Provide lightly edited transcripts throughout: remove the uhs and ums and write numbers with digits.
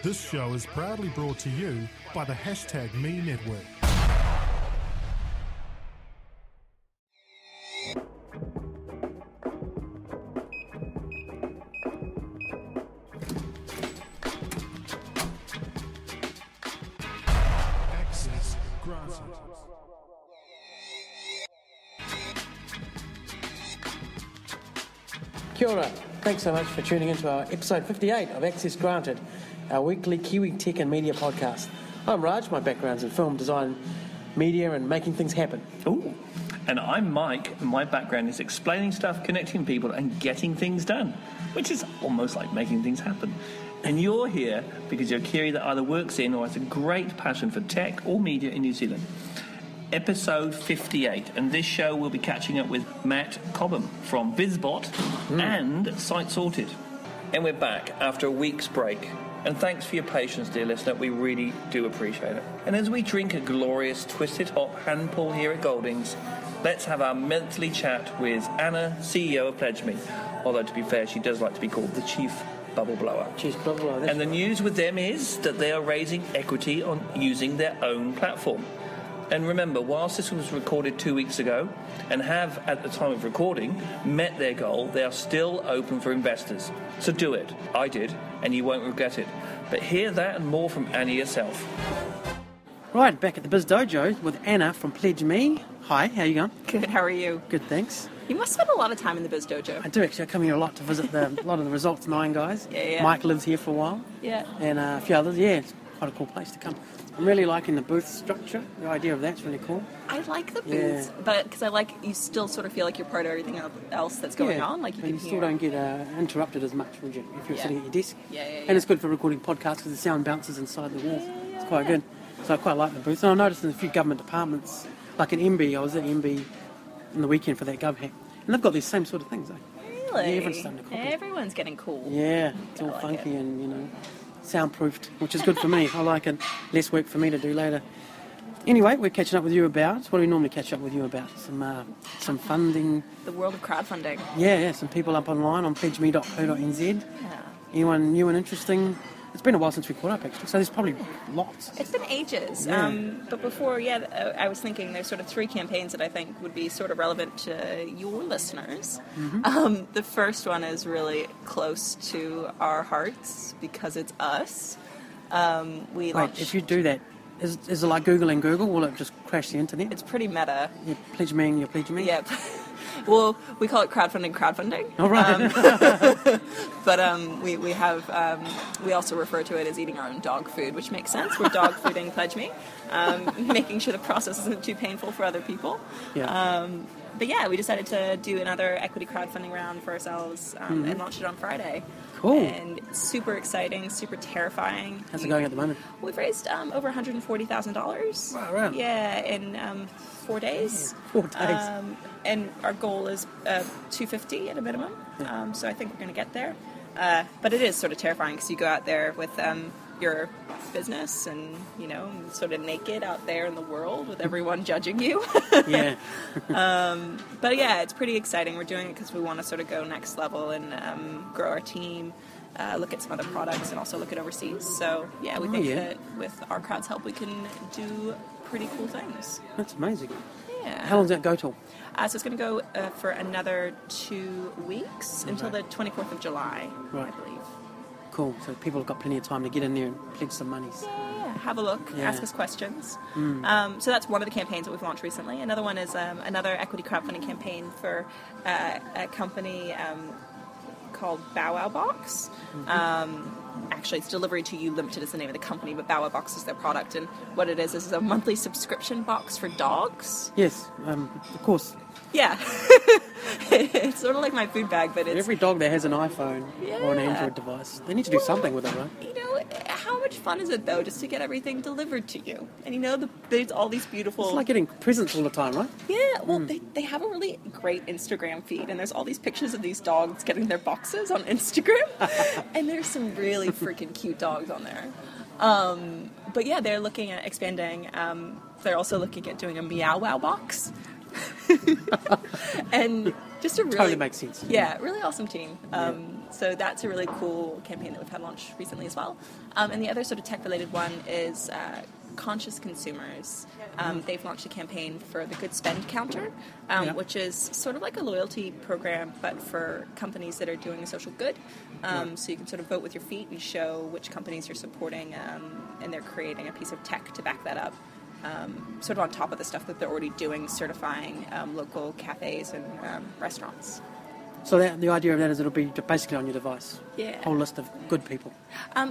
This show is proudly brought to you by the #Me Network. Access granted. Kia ora. Thanks so much for tuning into our episode 58 of Access Granted, our weekly Kiwi tech and media podcast. I'm Raj, my background's in film design, media and making things happen. Ooh. And I'm Mike, and my background is explaining stuff, connecting people and getting things done, which is almost like making things happen. And you're here because you're a Kiwi that either works in or has a great passion for tech or media in New Zealand. Episode 58, and this show will be catching up with Matt Cobham from VizBot and Site Sorted. And we're back after a week's break. And thanks for your patience, dear listener. We really do appreciate it. And as we drink a glorious Twisted Hop handpull here at Goldings, let's have our monthly chat with Anna, CEO of PledgeMe. Although, to be fair, she does like to be called the Chief Bubble Blower. Chief Bubble Blower. And the news with them is that they are raising equity on using their own platform. And remember, whilst this was recorded 2 weeks ago and have, at the time of recording, met their goal, they are still open for investors. So do it. I did, and you won't regret it. But hear that and more from Annie herself. Right, back at the Biz Dojo with Anna from PledgeMe. Hi, how you going? Good, how are you? Good, thanks. You must spend a lot of time in the Biz Dojo. I do actually. I come here a lot to visit a lot of the Results 9 guys. Yeah. Mike lives here for a while. Yeah. And a few others. Yeah, it's quite a cool place to come. I'm really liking the booth structure. The idea of that's really cool. I like the booths, but because I like, you still sort of feel like you're part of everything else that's going on. Like you still don't get interrupted as much, would you, if you're sitting at your desk? Yeah. And it's good for recording podcasts because the sound bounces inside the walls. It's quite good. So I quite like the booth. And I noticed in a few government departments, like in MB, I was at MB in the weekend for that Gov hack, and they've got these same sort of things. Really? Yeah, everyone's starting to copy. Everyone's getting cool. Yeah, it's all funky and, soundproofed, which is good for me. I like it. Less work for me to do later. Anyway, we're catching up with you about, what do we normally catch up with you about? Some funding. The world of crowdfunding. Yeah, some people up online on pledgeme.co.nz. Yeah. Anyone new and interesting? It's been a while since we caught up, actually, so there's probably lots. It's been ages. Yeah. But before, I was thinking there's sort of 3 campaigns that I think would be sort of relevant to your listeners. Mm-hmm. The first one is really close to our hearts because it's us. We launched... If you do that, is it like Googling Google? Will it just crash the internet? It's pretty meta. You pledge me? Yep. Well, we call it crowdfunding. All right. But we also refer to it as eating our own dog food, which makes sense. We're dog fooding PledgeMe, making sure the process isn't too painful for other people. Yeah. But yeah, we decided to do another equity crowdfunding round for ourselves and launch it on Friday. Cool. And super exciting, super terrifying. How's it going at the moment? We've raised over $140,000. Wow, right. Yeah, in 4 days. 4 days. And our goal is $250 at a minimum. Yeah. So I think we're going to get there. But it is sort of terrifying because you go out there with your business and, sort of naked out there in the world with everyone judging you. Yeah. But yeah, it's pretty exciting. We're doing it because we want to sort of go next level and grow our team, look at some other products, and also look at overseas. So yeah, we think that with our crowd's help, we can do pretty cool things. That's amazing. Yeah. How long does that go till? So it's going to go for another 2 weeks until the 24th of July, I believe. Cool. So people have got plenty of time to get in there and pledge some monies. Yeah. Have a look. Yeah. Ask us questions. So that's one of the campaigns that we've launched recently. Another one is another equity crowdfunding campaign for a company called Bow Wow Box. Actually, it's Delivery to You Limited is the name of the company, but Bow Wow Box is their product. And what it is a monthly subscription box for dogs. Yes, of course. Yeah. It's sort of like my food bag, but it's... Every dog that has an iPhone or an Android device, they need to do something with it, right? How much fun is it, though, just to get everything delivered to you? And, there's all these beautiful... It's like getting presents all the time, right? Yeah, well, they have a really great Instagram feed, and there's all these pictures of these dogs getting their boxes on Instagram, and there's some really freaking cute dogs on there. But yeah, they're looking at expanding. They're also looking at doing a Meow Wow box. And just a really... Totally makes sense. Yeah, really awesome team. So that's a really cool campaign that we've had launched recently as well. And the other sort of tech-related one is Conscious Consumers. They've launched a campaign for the Good Spend Counter, which is sort of like a loyalty program, but for companies that are doing a social good. So you can sort of vote with your feet and show which companies you're supporting, and they're creating a piece of tech to back that up. Sort of on top of the stuff that they're already doing, certifying local cafes and restaurants. So the idea of that is it'll be basically on your device. Yeah. Whole list of good people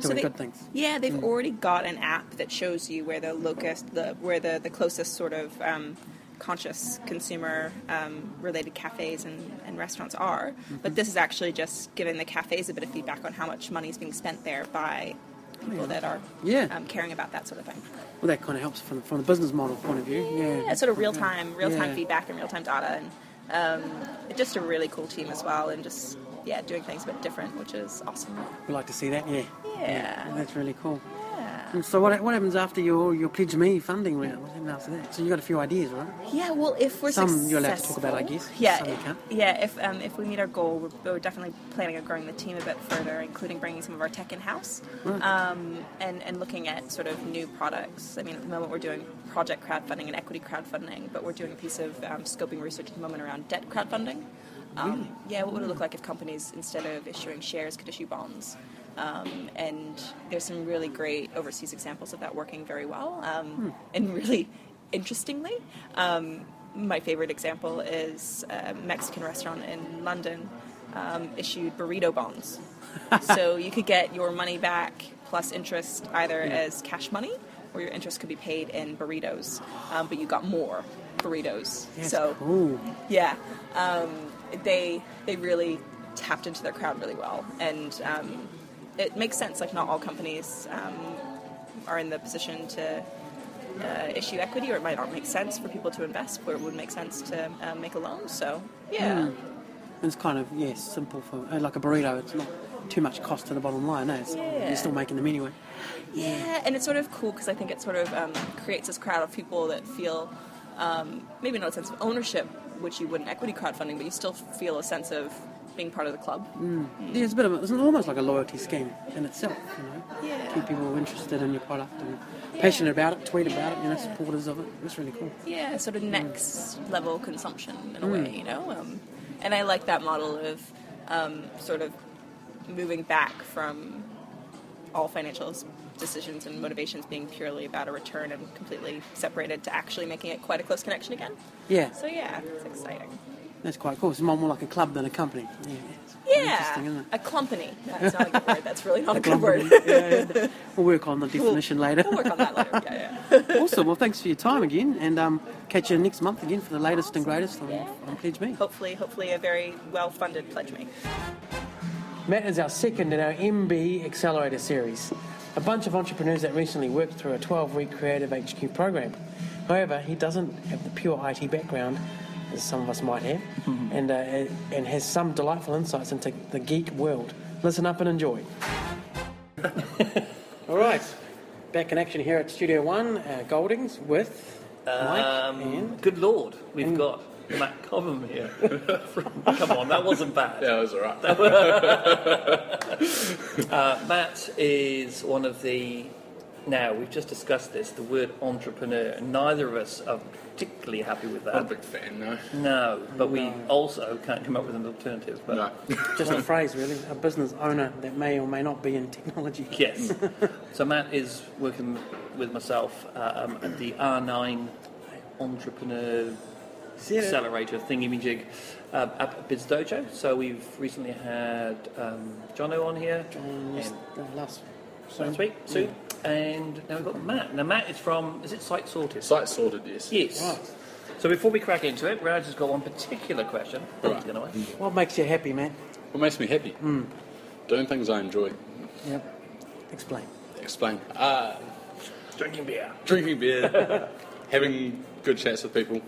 doing good things. Yeah, they've already got an app that shows you where the closest sort of conscious consumer related cafes and restaurants are. Mm-hmm. But this is actually just giving the cafes a bit of feedback on how much money is being spent there by people that are caring about that sort of thing. Well, that kind of helps from the business model point of view. Yeah, it's sort of real-time feedback and real-time data, and just a really cool team as well, and just doing things a bit different, which is awesome. We like to see that. Yeah, that's really cool. Yeah. And so what happens after your PledgeMe funding round? What happens after that? So you got a few ideas, right? Yeah, well, if we're some successful, you're allowed to talk about, I guess. Yeah, some you can't. Yeah. If we meet our goal, we're definitely planning on growing the team a bit further, including bringing some of our tech in house, and looking at sort of new products. I mean, at the moment we're doing project crowdfunding and equity crowdfunding, but we're doing a piece of scoping research at the moment around debt crowdfunding. What would it look like if companies, instead of issuing shares, could issue bonds? And there's some really great overseas examples of that working very well. And really interestingly, my favorite example is a Mexican restaurant in London issued burrito bonds. So you could get your money back plus interest either as cash money, or your interest could be paid in burritos, but you got more burritos. That's so cool. Yeah, they really tapped into their crowd really well, and it makes sense. Like, not all companies are in the position to issue equity, or it might not make sense for people to invest where it would make sense to make a loan. So it's kind of simple for like a burrito. It's not too much cost to the bottom line. You're still making them anyway. Yeah, and it's sort of cool because I think it sort of creates this crowd of people that feel maybe not a sense of ownership, which you would in equity crowdfunding, but you still feel a sense of being part of the club. Yeah, it's almost like a loyalty scheme in itself, Yeah. Keep people interested in your product and passionate about it, tweet about it, supporters of it. It's really cool. Yeah, sort of next level consumption in a way, and I like that model of sort of moving back from all financial decisions and motivations being purely about a return and completely separated to actually making it quite a close connection again. Yeah. So it's exciting. That's quite cool. It's more like a club than a company. Yeah, isn't it? a clumpany. That's not a good word. That's really not a good word. We'll work on the definition later. We'll work on that later. Yeah. Awesome. Well, thanks for your time again, and catch you next month again for the latest and greatest on PledgeMe. Hopefully a very well-funded PledgeMe. Matt is our second in our MB Accelerator series, a bunch of entrepreneurs that recently worked through a 12-week Creative HQ program. However, he doesn't have the pure IT background, as some of us might have, and has some delightful insights into the geek world. Listen up and enjoy. All right, back in action here at Studio One, Goldings, with Mike and... Good Lord, we've got Matt Cobham here. Come on, that wasn't bad. Yeah, it was alright. Matt is one of the... Now, we've just discussed this, the word entrepreneur. Neither of us are particularly happy with that. Not a big fan, no. No, but we also can't come up with an alternative. But No. Just a phrase, really. A business owner that may or may not be in technology. Yes. So Matt is working with myself at the R9 Entrepreneur Accelerator thingy-majig at Biz Dojo. So we've recently had Jono on here. Last week, Sue. And now we've got Matt. Now Matt is from, is it Site Sorted? Site Sorted, yes. Yes. Right. So before we crack into it, Raj has got one particular question. Right. What makes you happy, man? What makes me happy? Doing things I enjoy. Yep. Explain. Drinking beer. Drinking beer. Having good chats with people.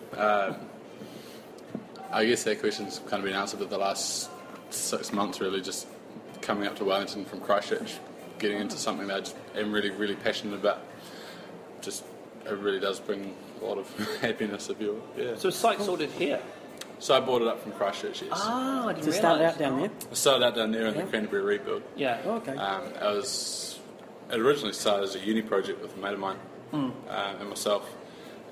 I guess that question's kind of been answered in the last 6 months, really, just coming up to Wellington from Christchurch, getting into something that I just am really, really passionate about. Just, it really does bring a lot of happiness if you're, So Site Sorted here? So I bought it up from Christchurch, yes. Ah, I didn't To start realise. out down there. I started out down there in the Cranberry rebuild. Yeah. Oh, okay. It originally started as a uni project with a mate of mine and myself,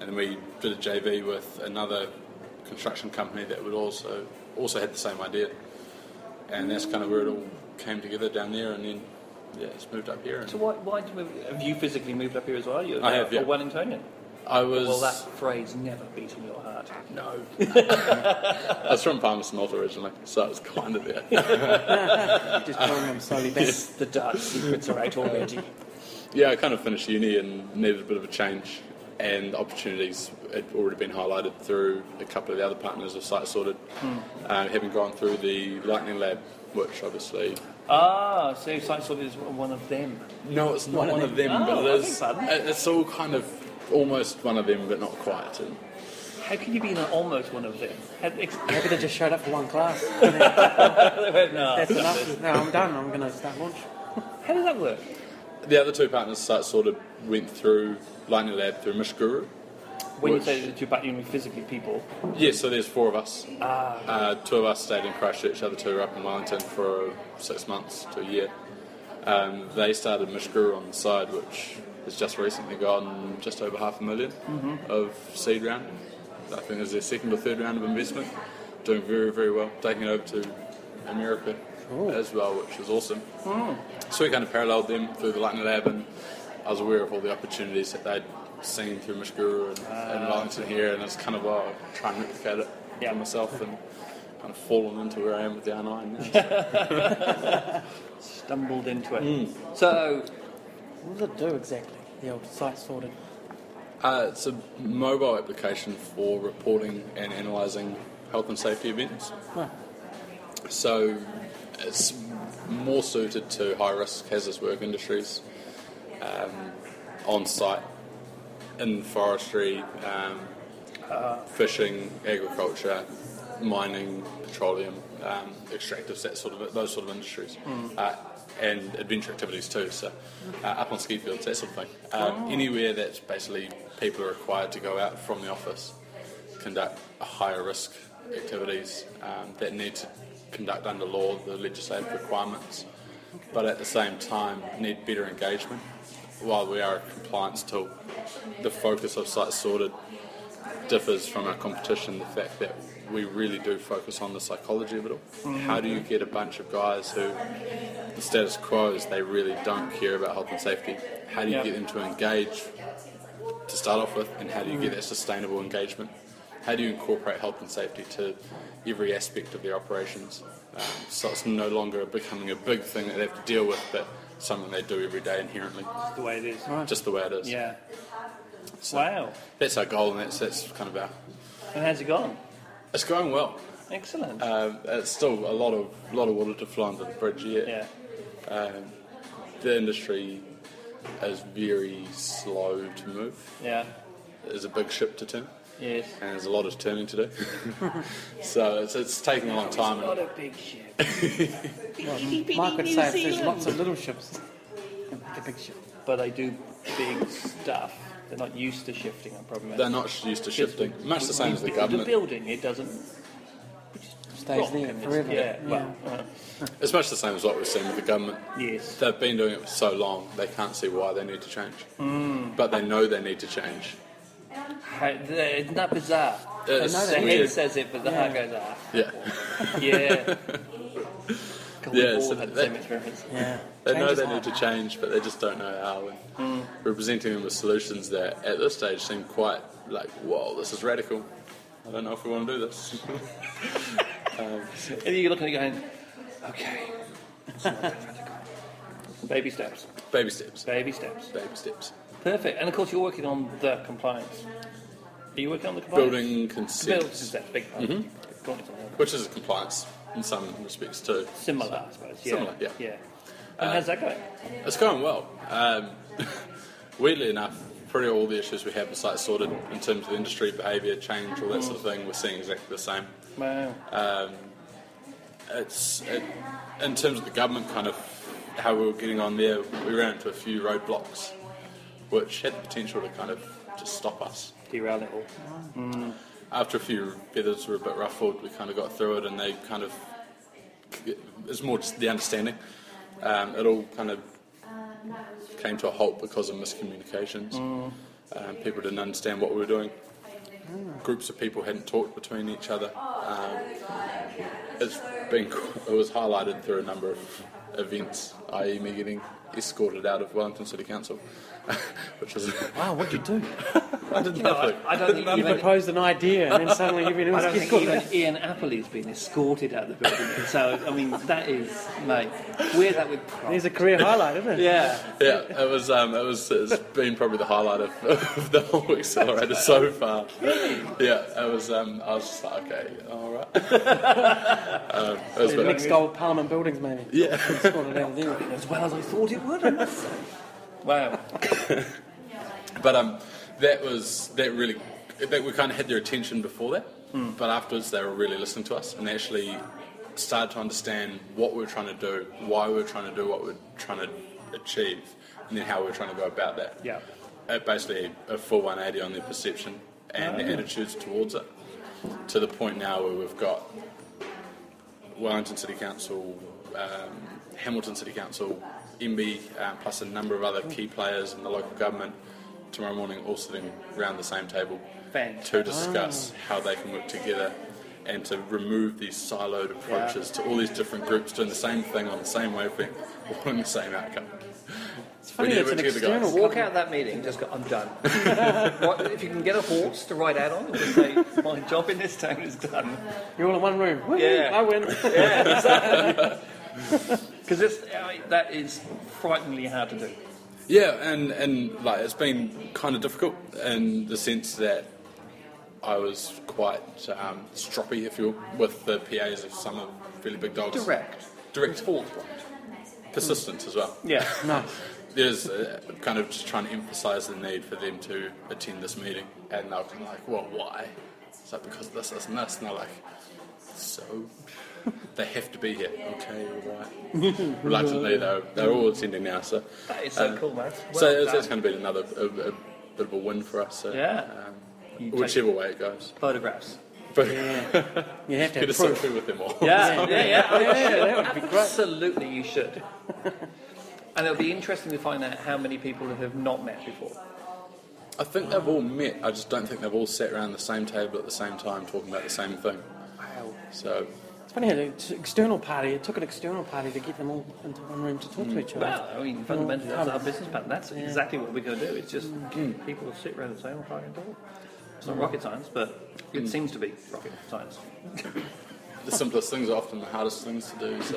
and then we did a JV with another construction company that would also had the same idea, and that's kind of where it all came together down there, and then it's moved up here. And So why did you move? Have you physically moved up here as well? I have, yeah. Or Wellingtonian? I was. Well, that phrase never beat in your heart. No. I was from Palmerston North originally, so it was kind of there. Just pulling them slowly back. The dark secrets are out already. Yeah, I kind of finished uni and needed a bit of a change, and opportunities had already been highlighted through a couple of the other partners of Site Sorted, having gone through the Lightning Lab, which obviously... Ah, so Site Sorted is one of them. No, it's not one of them, but it is. It's all kind of almost one of them, but not quite. And How can you be almost one of them? Maybe they just showed up for one class. No. That's enough. No, I'm done. I'm going to start launch. How does that work? the other two partners, Site Sorted, went through Lightning Lab through Mishguru. When you say the two partners, you mean physically people? Yes, so there's four of us. Two of us stayed in Christchurch, the other two were up in Wellington for 6 months to a year. They started Mishguru on the side, which has just recently gotten just over $500,000 of seed round. I think it's their second or third round of investment. Doing very, very well. Taking it over to America as well, which is awesome. So we kind of paralleled them through the Lightning Lab, and I was aware of all the opportunities that they'd seen through Mishguru and Wellington here, and it's kind of try and replicate it for myself, and kind of fallen into where I am with the R9 now. Stumbled into it. So, What does it do exactly, the old Site Sorted? It's a mobile application for reporting and analysing health and safety events. Oh. So it's more suited to high-risk hazardous work industries, on-site, in forestry, fishing, agriculture, mining, petroleum, extractives, those sort of industries. And adventure activities too, so up on ski fields, that sort of thing. Anywhere that's basically people are required to go out from the office, conduct higher risk activities that need to conduct under law, the legislative requirements, but at the same time need better engagement. While we are a compliance tool, the focus of Site Sorted differs from our competition, the fact that we really do focus on the psychology of it all. How do you get a bunch of guys who, the status quo is they really don't care about health and safety, how do you get them to engage to start off with, and how do you get that sustainable engagement? How do you incorporate health and safety to every aspect of their operations? So it's no longer becoming a big thing that they have to deal with, but something they do every day inherently. the way it is. Just the way it is. Yeah. So Wow. that's our goal, and that's kind of our... And how's it gone? It's going well. Excellent. It's still a lot of water to flow under the bridge yet. Yeah. The industry is very slow to move. Yeah. There's a big ship to turn, Yes. and there's a lot of turning to do. So it's taking a long time. Not a big ship. Mark would say there's lots of little ships. A big ship. But they do big stuff. They're not used to shifting, I probably. They're not used to shifting. Much the same as the government. The building, it doesn't... Stays there forever. Yeah, well, It's much the same as what we've seen with the government. yes. They've been doing it for so long, they can't see why they need to change. But they know they need to change. Isn't that bizarre? It's know The that. head weird. says it, but the heart goes, ah. Yeah. Yeah. Yeah, We've all so had the that- same experience. Yeah. They Change know is they hard. need to change, but they just don't know how. And we're presenting them with solutions that, at this stage, seem quite like, whoa, this is radical. I don't know if we want to do this. And you're looking at it going, okay. It's not that radical. Baby steps. Baby steps. Baby steps. Baby steps. Perfect. And of course, you're working on the compliance. Are you working on the compliance? Building Building consent, consent, big part. which is a compliance in some respects too. Similar, I suppose. Yeah. Similar, yeah. Yeah. And how's that going? It's going well. Weirdly enough, pretty all the issues we have with Site Sorted in terms of industry behaviour, change, all that sort of thing, we're seeing exactly the same. Wow. In terms of the government, kind of how we were getting on there, we ran into a few roadblocks which had the potential to kind of just stop us. Derail it all. after a few feathers were a bit ruffled, we kind of got through it, and they kind of, it's more just the understanding. It all kind of came to a halt because of miscommunications. People didn't understand what we were doing. Groups of people hadn't talked between each other. It was highlighted through a number of events, i.e. me getting escorted out of Wellington City Council, which was... Wow, what'd you do? I did nothing. I don't think You proposed an idea and then suddenly everyone I else don't gets think caught even Ian Appley's been escorted out of the building. So, I mean, that is, mate, wear that with pride. There's a career highlight, isn't it? Yeah. Yeah, it's been probably the highlight of the whole accelerator so far. Yeah, it was, I was just like, okay, alright. It was The next old Parliament buildings, maybe. yeah. Escorted out of there. As well as I thought it would, I must say. Wow. But we kind of had their attention before that, but afterwards they were really listening to us, and they actually started to understand what we were trying to do, why we were trying to do what we were trying to achieve, and then how we were trying to go about that. Yeah. Basically a full 180 on their perception and their attitudes towards it, to the point now where we've got Wellington City Council, Hamilton City Council, MB, plus a number of other key players in the local government tomorrow morning all sitting around the same table to discuss how they can work together and to remove these siloed approaches to all these different groups doing the same thing on the same wavelength, wanting the same outcome. It's funny, it's an external... Walk out of that meeting, just go, I'm done. If you can get a horse to ride out on, just say, my job in this town is done. You're all in one room. Woo, Yeah. I win. Yeah, exactly. Because that is frighteningly hard to do. Yeah, and like it's been kind of difficult in the sense that I was quite stroppy, if you will, with the PAs of some of fairly big dogs. Direct. Forthright. Persistent as well. Yeah. Nice. There's kind of just trying to emphasise the need for them to attend this meeting, and they're kind of like, well, why? It's like, because of this, this and this, and they're like, so... They have to be here. Okay, all right. Reluctantly, they're all attending now. So That is so cool, man. so that's going to be another a bit of a win for us. So, Yeah. whichever way it goes. Photographs. But You have to get have a proof. selfie with them all. Yeah. That would be great. Absolutely, you should. And it'll be interesting to find out how many people have not met before. I think they've all met. I just don't think they've all sat around the same table at the same time talking about the same thing. Wow. So It's funny how it took an external party to get them all into one room to talk to each other. Well, I mean, fundamentally, that's our business plan. That's exactly what we're going to do. It's just people sit around the table and fucking talk. It's not rocket science, but it seems to be rocket science. the simplest things are often the hardest things to do. So.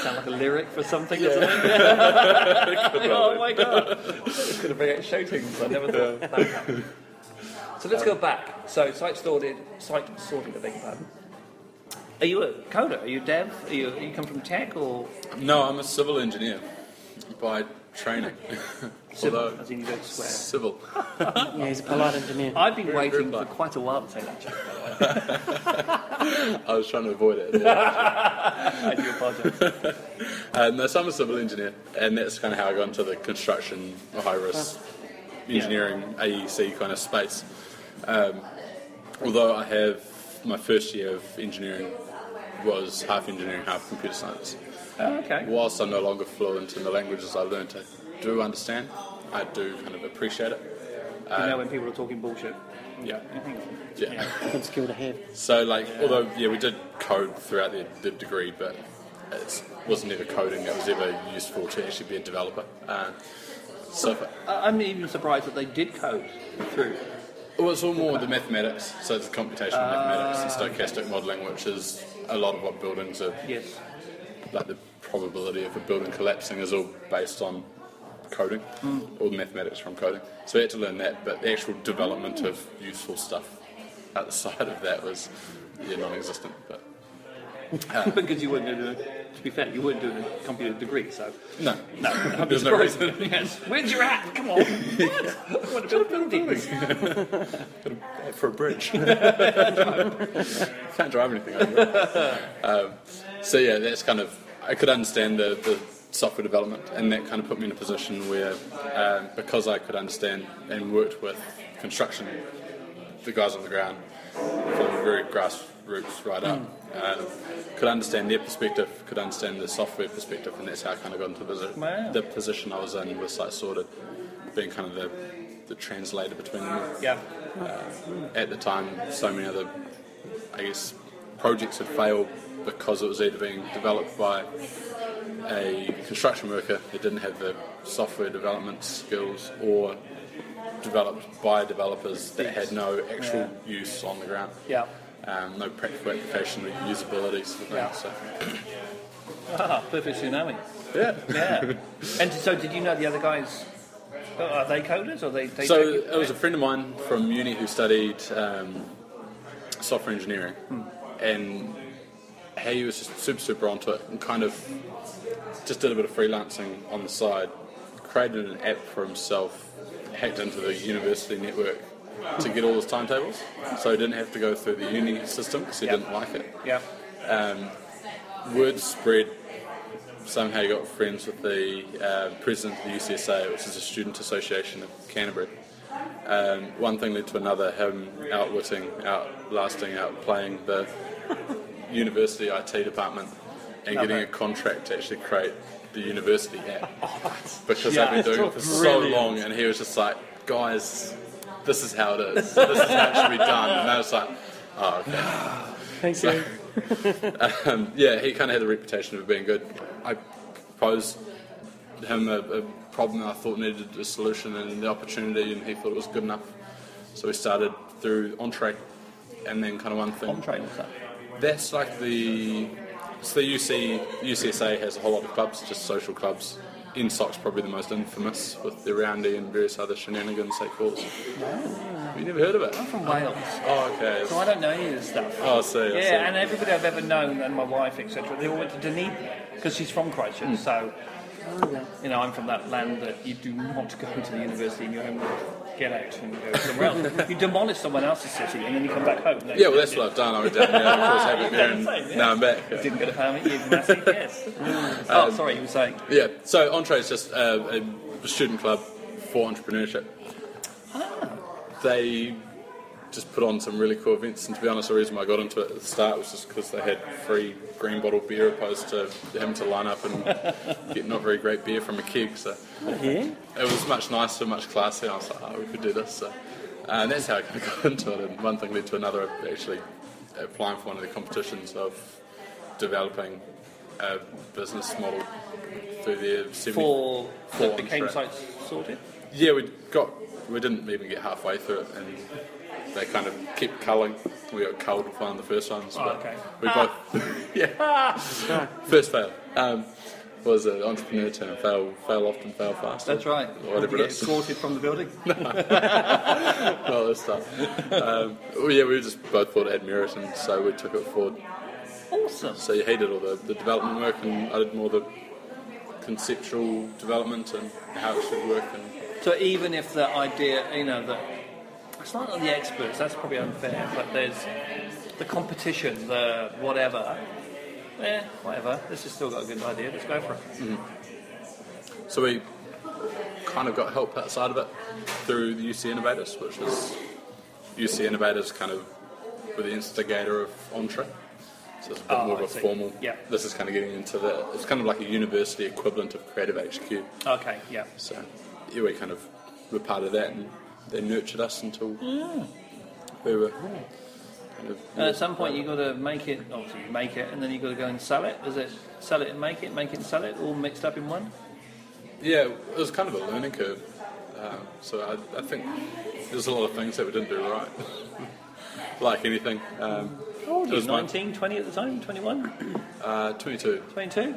Sound like a lyric for something or something? Oh my god. It's going to bring out shoutings. I never thought that would happen. So let's go back. So site sorted, I beg your pardon. Are you a coder? Are you a dev? You come from tech or? No, I'm a civil engineer by training. Civil, Although, as in you go to swear. civil. Yeah, he's a polite engineer. I've been Very waiting good for quite a while to say that joke, by the way. I was trying to avoid it. I do apologise. No, so I'm a civil engineer, and that's kind of how I got into the construction, high-risk engineering, AEC kind of space. Although I have my first year of engineering was half engineering, half computer science. Okay. Whilst I'm no longer fluent in the languages I learned, I do understand. I do kind of appreciate it. You know when people are talking bullshit. Yeah. Hang on. Yeah. Good skill to have. So, like, although, we did code throughout the degree, but it wasn't ever coding that was ever useful to actually be a developer. I'm even surprised that they did code through. Well, it's all more the mathematics, so it's computational mathematics and stochastic modelling, which is a lot of what buildings are. Yes. Like the probability of a building collapsing is all based on coding, all the mathematics from coding. So we had to learn that, but the actual development of useful stuff outside of that was non-existent. But Because you weren't doing to be fair, you weren't doing a computer degree, so... no, I'm there's no surprised. reason. Yes. Where's your hat? Come on. What? I want to build buildings. For a bridge. Can't drive anything over. So yeah, that's kind of, I could understand the software development, and that kind of put me in a position where, because I could understand and worked with construction the guys on the ground from very grassroots right up. Could understand their perspective, could understand the software perspective, and that's how I kind of got into the position I was in with Site Sorted, being kind of the translator between them. Yeah. At the time, so many other, I guess, projects had failed because it was either being developed by a construction worker who didn't have the software development skills, or developed by developers that had no actual use on the ground. Yeah. No practical application or usability sort of thing. So. Perfect tsunami. Yeah. Yeah. And so, did you know the other guys? Are they coders, or they? So it was a friend of mine from uni who studied software engineering, and he was just super onto it, and kind of just did a bit of freelancing on the side, created an app for himself, hacked into the university network to get all his timetables, so he didn't have to go through the uni system because he didn't like it. Yeah. Word spread. Somehow he got friends with the president of the UCSA, which is a student association of Canterbury. One thing led to another, him outlasting, outplaying the university IT department and getting a contract to actually create the university app. Because they've been doing it for so long, and he was just like, guys, this is how it is. This is how it should be done. And I was like, oh, okay. Thank you. He kind of had a reputation of being good. I proposed him a problem that I thought needed a solution and the opportunity, and he thought it was good enough. So we started through Entree, and then kind of one thing. Entree, what's that? That's like UCSA has a whole lot of clubs, just social clubs. INSOC's probably the most infamous, with the roundy and various other shenanigans they call it. Have you never heard of it? I'm from Wales. Oh, okay. So I don't know any of this stuff. Oh, I see. And everybody I've ever known, and my wife, etc., they all went to Dunedin, because she's from Christchurch, so, I'm from that land that you do not go to the university in your homeland. Get out and go somewhere else. You demolish someone else's city, and then you come back home. Yeah, well, that's what I've done. I went down there, of course, have it there, and now I'm back. Didn't get a permit, you massive, yes. Sorry, you were saying? Yeah, so Entree is just a student club for entrepreneurship. They just put on some really cool events, and to be honest, the reason why I got into it at the start was just because they had free green bottle beer opposed to having to line up and get not very great beer from a keg. So it was much nicer, much classier. I was like, we could do this. So, and that's how I kind of got into it. And one thing led to another. Actually, applying for one of the competitions of developing a business model through their that became Site Sorted. Yeah, we didn't even get halfway through it, and they kind of kept culling. We got culled with one of the first ones. We both, first fail. Was an entrepreneur term, fail often, fail fast. That's right. Whatever it is. Escorted from the building. Not this stuff. We just both thought it had merit, and so we took it forward. Awesome. So he did all the development work, and I did more the conceptual development and how it should work. And so even if the idea, that it's not the experts, that's probably unfair, but there's the competition, the whatever. Whatever. This has still got a good idea. Let's go for it. Mm-hmm. So we kind of got help outside of it through the UC Innovators, which was UC Innovators kind of were the instigator of Entree. So it's a bit more of a formal. Yeah. This is kind of getting into it's kind of like a university equivalent of Creative HQ. Okay. Yeah. So we kind of were part of that, and they nurtured us until we were. And at some point, you've got to make it. Obviously, you make it, and then you've got to go and sell it. Is it sell it and make it and sell it, all mixed up in one? Yeah, it was kind of a learning curve. So I think there's a lot of things that we didn't do right. Like anything. How old were you? 19, 20 at the time? 21? 22. 22?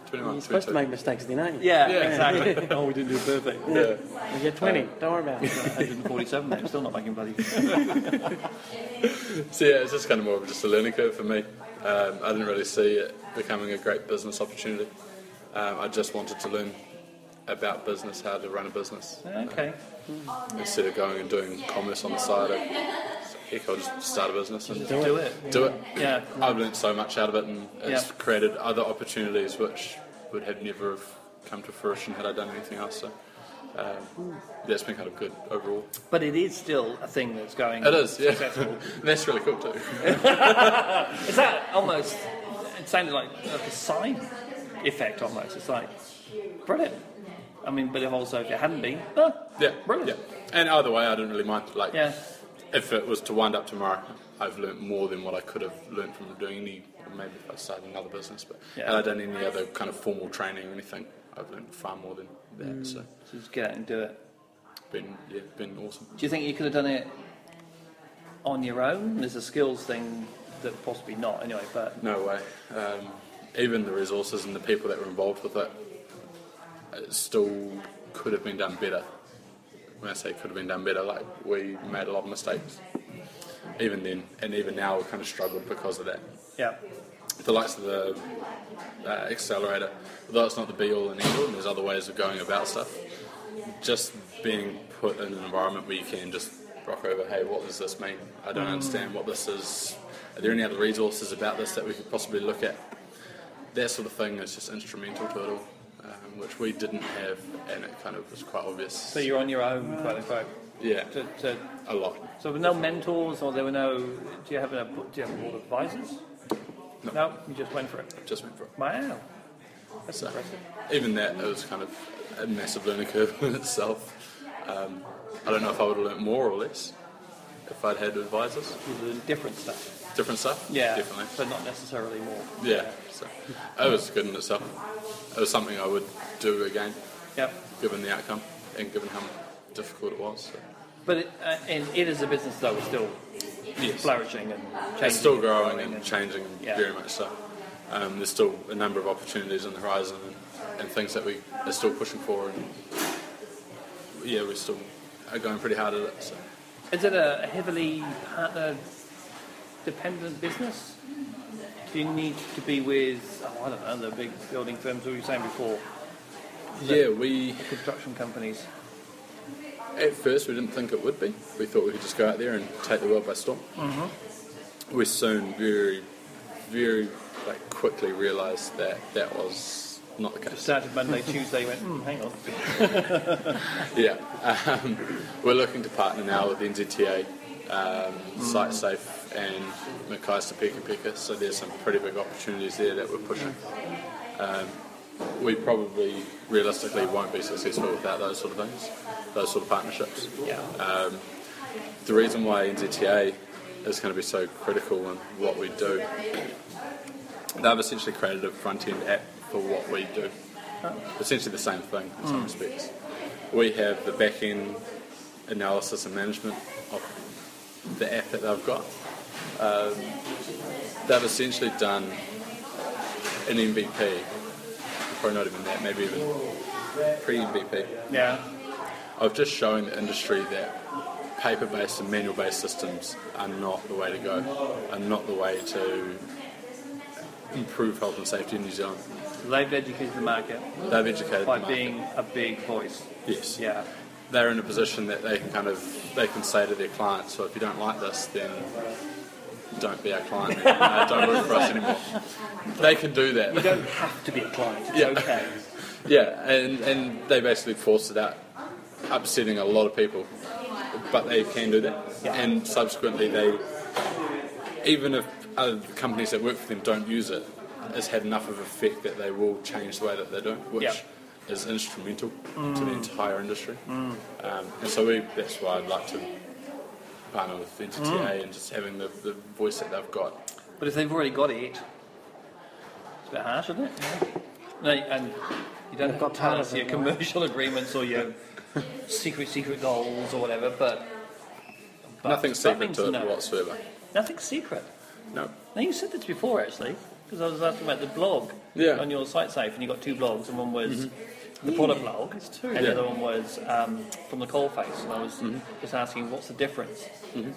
21, You're supposed to make mistakes then, ain't you? Yeah, exactly. We didn't do perfect. Yeah. You get 20, don't worry about it. 147, I'm still not making bloody. So it's just kind of more of just a learning curve for me. I didn't really see it becoming a great business opportunity. I just wanted to learn about business, how to run a business. Okay. Instead of going and doing commerce on the side, I'll just start a business and do it. Yeah. I've learned so much out of it, and it's created other opportunities which would have never have come to fruition had I done anything else. So That's been kind of good overall. But it is still a thing that's going. It is, yeah. Successful. That's really cool too. Is that almost? It sounded like a side effect almost. It's like brilliant. I mean, but if it hadn't been, Yeah, brilliant. yeah. And either way, I don't really mind. Like, Yeah. if it was to wind up tomorrow, I've learnt more than what I could have learnt from doing maybe if I started another business. But had I done any other kind of formal training or anything, I've learnt far more than that. So Just get out and do it. been awesome. Do you think you could have done it on your own? There's a skills thing that possibly not anyway, but No way. Even the resources and the people that were involved with it, it still could have been done better. When I say could have been done better, like we made a lot of mistakes. Even then, and even now, we kind of struggled because of that. yeah. The likes of the accelerator, although it's not the be-all and end-all, and there's other ways of going about stuff, just being put in an environment where you can just rock over, hey, what does this mean? I don't understand what this is. Are there any other resources about this that we could possibly look at? That sort of thing is just instrumental to it all, which we didn't have, and it kind of was quite obvious. So you're on your own, quote unquote. Yeah, To, a lot. so there were no mentors, or there were no. Do you have a board of advisors? No, you just went for it. Just went for it. Wow, that's So, impressive. even that, it was kind of a massive learning curve in itself. I don't know if I would have learnt more or less if I'd had advisors. Different stuff. Different stuff? Yeah, Definitely. but not necessarily more. Yeah, so it was good in itself. It was something I would do again, Yep. given the outcome and given how difficult it was. So. But it as a business though is still Yes. flourishing and changing. It's still growing and and changing, Yeah. very much so. There's still a number of opportunities on the horizon and things that we are still pushing for. And yeah, we still are going pretty hard at it. So. Is it a heavily partner-dependent business? Do you need to be with, I don't know, the big building firms, what were you saying before? Yeah, The construction companies. At first, we didn't think it would be. We thought we could just go out there and take the world by storm. We soon, very, very quickly realised that that was not the case. Started Monday, Tuesday, went, hang on. Yeah, we're looking to partner now with NZTA, SiteSafe, and Mackay's Peka. So there's some pretty big opportunities there that we're pushing. We probably realistically won't be successful without those sort of things, those sort of partnerships. Yeah. The reason why NZTA is going to be so critical in what we do, they've essentially created a front-end app for what we do. Essentially the same thing in some respects. We have the back-end analysis and management of the app that they've got. They've essentially done an MVP, probably not even that, maybe even pre-MVP, Yeah. of just showing the industry that paper-based and manual-based systems are not the way to go, are not the way to improve health and safety in New Zealand. They've educated the market They've educated by the market. being a big voice. Yes. Yeah. They're in a position that they can say to their clients, so if you don't like this, then don't be our client, don't work for us anymore. They can do that. You don't have to be a client. It's Yeah. okay. Yeah, and they basically forced it out, upsetting a lot of people, but they can do that. Yeah. And subsequently, even if other companies that work for them don't use it, it's had enough of effect that they will change the way that they're doing, which Yeah. is instrumental to the entire industry. And so that's why I'd like to partner with NZTA and just having the voice that they've got. But if they've already got it, it's a bit harsh, isn't it? No, and you don't have to tell us your commercial agreements or your secret goals or whatever, but Nothing secret to it no. whatsoever. Nothing's secret. No. Now, you said this before, actually, because I was asking about the blog on your SiteSafe, and you got two blogs, and one was the product blog, and the other one was from the coalface, and I was just asking, what's the difference?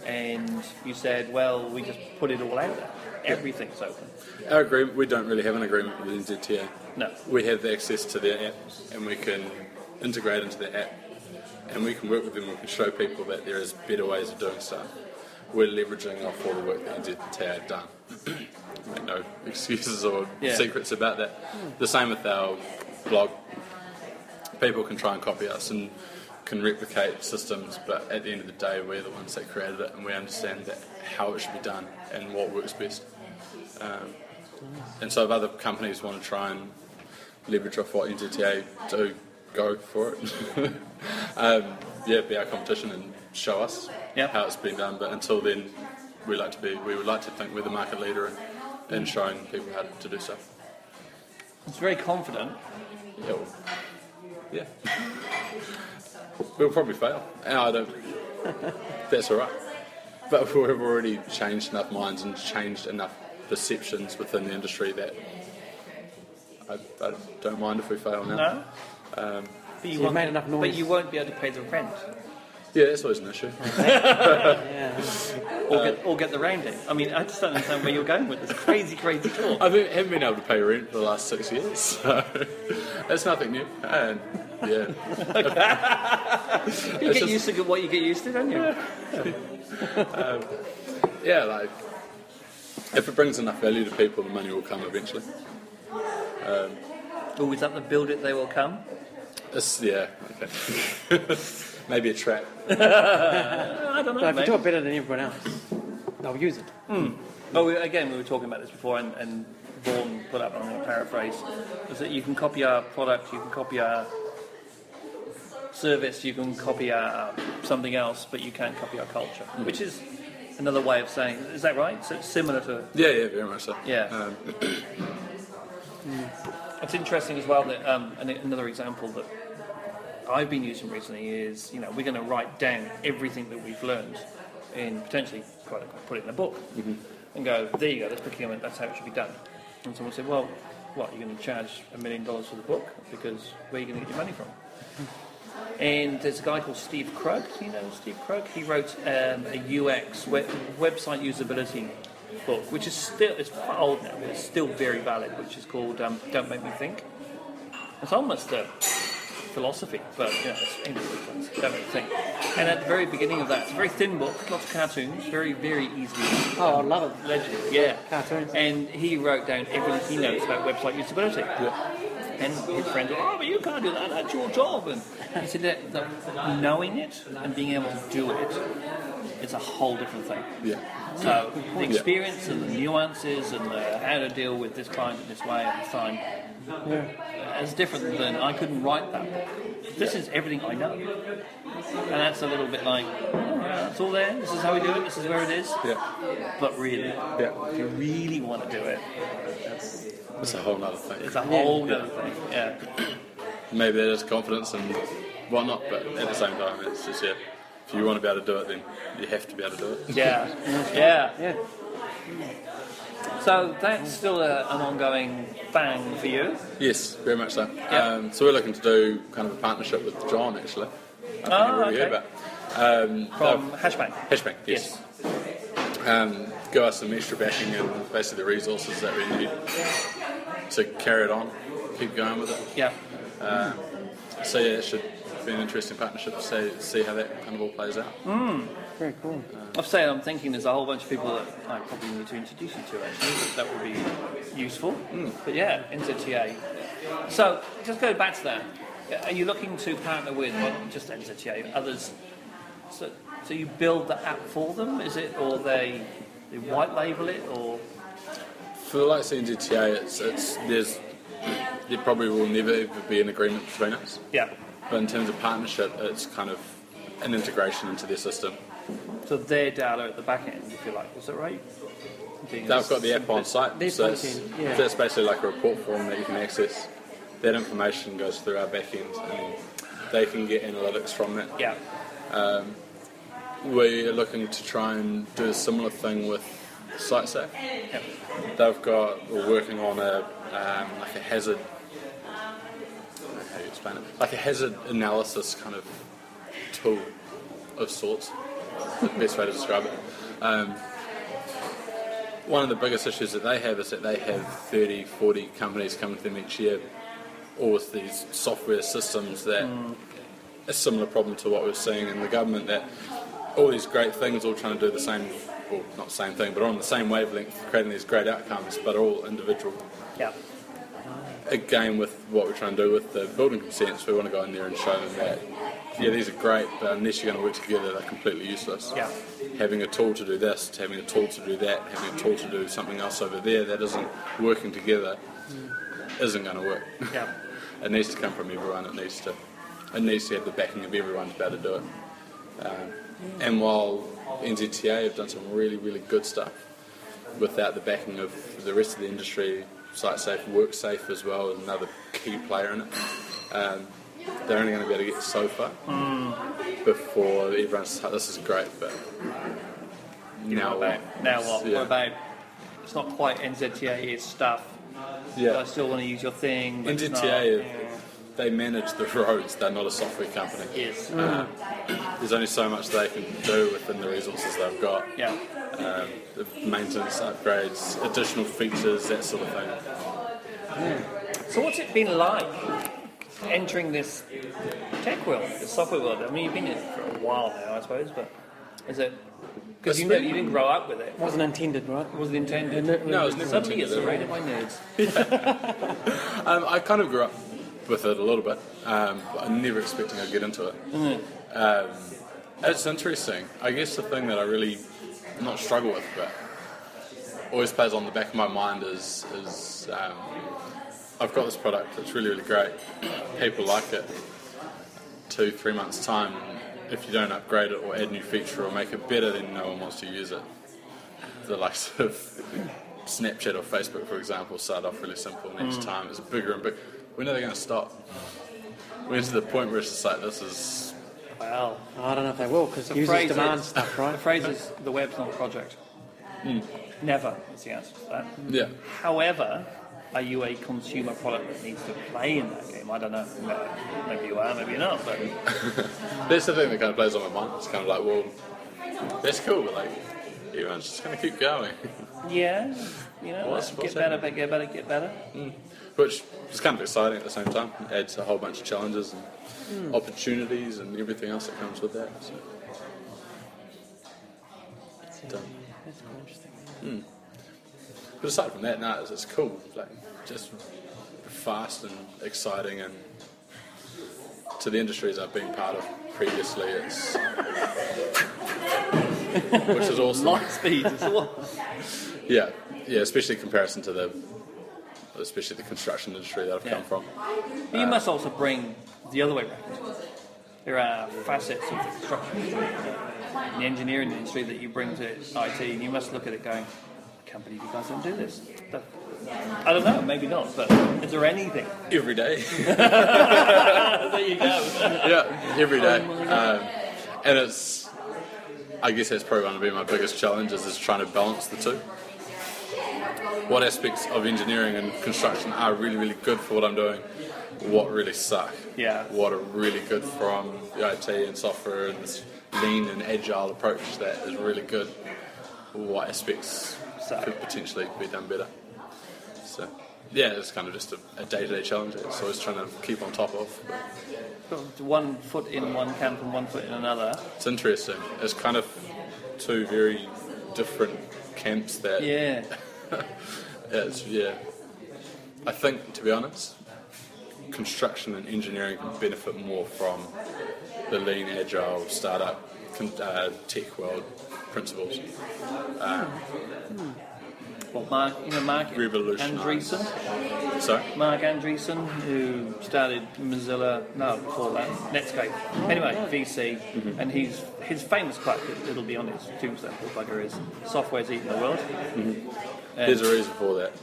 And you said, well, we just put it all out there. Everything's open. Our agreement, we don't really have an agreement with NZTA. No. We have the access to their app, and we can integrate into their app, and we can work with them, we can show people that there is better ways of doing stuff. We're leveraging off all the work that NZTA have done. Make no excuses or secrets about that. The same with our blog. people can try and copy us and can replicate systems, but at the end of the day, we're the ones that created it, and we understand that how it should be done and what works best. And so if other companies want to try and leverage off what NZTA do, go for it. Be our competition and show us how it's been done. But until then, we would like to think we're the market leader in showing people how to do so. It's very confident. Yeah. We'll probably fail. And I don't. That's all right. But we've already changed enough minds and changed enough perceptions within the industry that I don't mind if we fail now. No. But you made enough noise. But you won't be able to pay the rent. Yeah, that's always an issue. Or get the round in. I mean, I just don't understand where you're going with this crazy talk. I haven't been able to pay rent for the last 6 years, so that's nothing new. And yeah, you get used to what you get used to, don't you? Like if it brings enough value to people, the money will come eventually. Always up to build it, they will come. Okay. Maybe a trap. I don't know. So if you do it better than everyone else, they'll use it. Well, we were talking about this before, and Vaughan put up, I'm going to paraphrase, is that you can copy our product, you can copy our service, you can copy our something else, but you can't copy our culture, which is another way of saying, is that right? So it's similar to... Yeah, very much so. Yeah. It's interesting as well that, and another example that I've been using recently is, we're going to write down everything that we've learned and potentially put it in a book and go, there you go, that's procurement, that's how it should be done. And someone said, well, what, you're going to charge $1 million for the book? Because where are you going to get your money from? And there's a guy called Steve Krug. Do you know Steve Krug? He wrote a UX, website usability book, which is it's quite old now, but it's still very valid, which is called Don't Make Me Think. It's almost a philosophy, but it's English, Don't Make Me Think. And at the very beginning of that, it's a very thin book, lots of cartoons, very, very easily. Oh, I love it. Legible, yeah. Cartoons. And he wrote down everything he knows about website usability. Yeah. And his friends were, but you can't do that, that's your job. And he said that knowing it and being able to do it is a whole different thing. Yeah. So the experience and the nuances and how to deal with this client in this way at this time is different than I couldn't write that book. This is everything I know. And that's a little bit like, it's all there, this is how we do it, this is where it is. Yeah. But really, if you really want to do it, it's a whole other thing. It's a whole other thing, yeah. Maybe there is confidence and whatnot, but at the same time, it's just, if you want to be able to do it, then you have to be able to do it. Yeah. So that's still an ongoing thing for you? Yes, very much so. Yep. So we're looking to do kind of a partnership with John, actually. I think you've already heard about. From Hashbang? Hashbang, yes. Give us some extra backing and basically the resources that we need to carry it on, keep going with it. Yeah. So it should be an interesting partnership to see how that kind of all plays out. Very cool. I'm thinking there's a whole bunch of people that I probably need to introduce you to, actually, that would be useful. But yeah, NZTA. So, just go back to that. Are you looking to partner with, well, just NZTA, others? So you build the app for them, is it? Or they white label it, or? For the likes of NZTA, there probably will never ever be an agreement between us. Yeah. But in terms of partnership, it's kind of an integration into their system. So their data at the back end, if you like, is that right? They've got the app on site, so that's basically like a report form that you can access. That information goes through our back end, and they can get analytics from that. Yeah. We're looking to try and do a similar thing with SiteSafe. Yep. We're working on like a hazard. How do you explain it? Like a hazard analysis kind of tool of sorts. The best way to describe it. One of the biggest issues that they have is that they have 30, 40 companies coming to them each year, all with these software systems that a similar problem to what we're seeing in the government, that all these great things all trying to do the same, well, not the same thing, but on the same wavelength, creating these great outcomes, but all individual. Yeah. again, with what we're trying to do with the building consents, we want to go in there and show them that, yeah, these are great, but unless you're going to work together, they're completely useless. Yeah. Having a tool to do this, having a tool to do that, having a tool to do something else over there that isn't working together isn't going to work. Yeah. It needs to come from everyone. It needs to have the backing of everyone to be able to do it. And while NZTA have done some really, really good stuff, without the backing of the rest of the industry, SiteSafe, WorkSafe as well, is another key player in it. They're only going to be able to get so far before everyone's like, this is great, but now what? Now what? Yeah. What about, it's not quite NZTA stuff, but I still want to use your thing. But NZTA, they manage the roads, they're not a software company. Yes. There's only so much they can do within the resources they've got. Yeah. The maintenance, upgrades, additional features, that sort of thing. So what's it been like entering this tech world, this software world? I mean, you've been in it for a while now, I suppose, but is it... Because you didn't grow up with it. It wasn't intended, right? It wasn't intended. No, it was never Suddenly you're intended. surrounded by nerds. I kind of grew up with it a little bit, but I'm never expecting I'd get into it. It's interesting. I guess the thing that I really not struggle with, but always plays on the back of my mind is I've got this product that's really, really great. People like it. 2-3 months' time, if you don't upgrade it or add new feature or make it better, then no one wants to use it. The likes of Snapchat or Facebook, for example, start off really simple, and each time it's bigger and bigger. When are they going to stop? We're to the point where it's just like, this is... Well, I don't know if they will, because the users phrase demand is- stuff, right? The phrase is, the web's not a project. Never is the answer to that. Yeah. However, are you a consumer product that needs to play in that game? I don't know. Maybe you are, maybe you're not. But That's the thing that kind of plays on my mind. It's kind of like, well, that's cool, but like, everyone's just going to keep going. yeah, What's get better, but get better. Which is kind of exciting at the same time. It adds a whole bunch of challenges and opportunities and everything else that comes with that. So. That's quite interesting. But aside from that, no, it's cool. Like, just fast and exciting, and to the industries I've been part of previously, it's which is awesome. Light speed as well. Yeah, especially in comparison to especially the construction industry that I've come from. But you must also bring the other way around. There are facets of the construction industry, the engineering industry that you bring to IT, and you must look at it going, I can't believe you guys don't do this. I don't know, maybe not, but is there anything? Every day. There you go. Yeah, every day. And it's, I guess that's probably one of my biggest challenges, is trying to balance the two. What aspects of engineering and construction are really, really good for what I'm doing? What really suck? Yeah. What are really good from the IT and software and this lean and agile approach that is really good? What aspects could potentially be done better? So, yeah, it's kind of just a day-to-day challenge. It's always trying to keep on top of. But Got 1 foot in one camp and 1 foot in another. it's interesting. It's kind of two very different camps that... Yeah. I think, to be honest, construction and engineering can benefit more from the lean, agile, startup, tech world principles. Well, Mark Revolutionise. Andreessen. Sorry? Mark Andreessen, who started Mozilla, no, before that, Netscape. Anyway, VC, and his famous quote, it'll be on his tombstone, bugger, is, software's eating the world. There's a reason for that.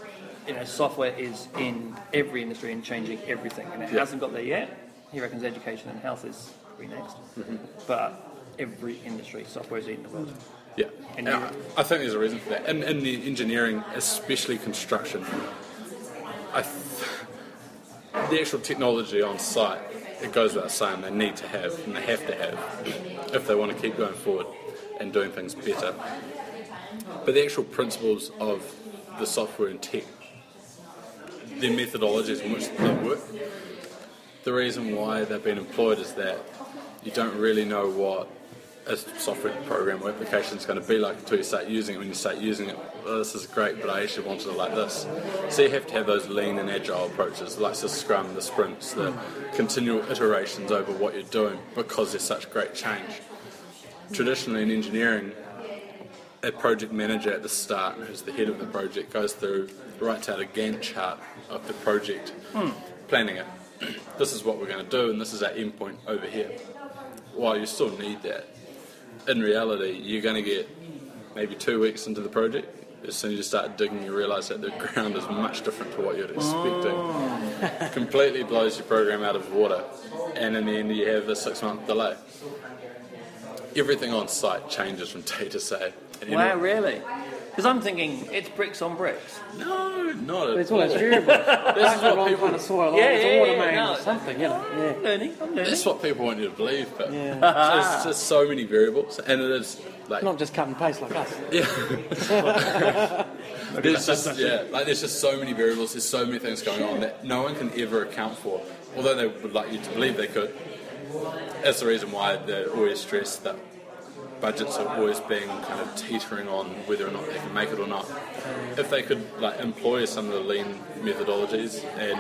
Software is in every industry and changing everything, and it hasn't got there yet. He reckons education and health is probably next. But every industry, software is eating the world. Yeah, And I think there's a reason for that. In the engineering, especially construction, the actual technology on site, it goes without saying, they need to have, and they have to have, if they want to keep going forward and doing things better. But the actual principles of the software and tech, the methodologies in which they work, the reason why they've been employed is that you don't really know what a software program or application is going to be like until you start using it. When you start using it, oh, this is great, but I actually wanted it like this. So you have to have those lean and agile approaches, like the Scrum, the sprints, the continual iterations over what you're doing, because there's such great change. Traditionally in engineering, a project manager at the start, who's the head of the project, goes through, writes out a Gantt chart of the project, planning it. This is what we're going to do, and this is our endpoint over here. While you still need that, in reality, you're going to get maybe 2 weeks into the project. As soon as you start digging, you realise that the ground is much different to what you're expecting. Completely blows your program out of the water, and in the end, you have a 6-month delay. Everything on site changes from day to day. Wow, really? Because I'm thinking it's bricks on bricks. No, not at It's all. always variable. This is what people kind of soil, it's a water main or something, you know. Yeah. I'm learning. That's what people want you to believe, but there's just so many variables, and it is like Not just cut and paste like us. there's just so many variables. There's so many things going on that no one can ever account for, although they would like you to believe they could. That's the reason why they're always stressed that budgets are always being kind of teetering on whether or not they can make it or not. If they could employ some of the lean methodologies and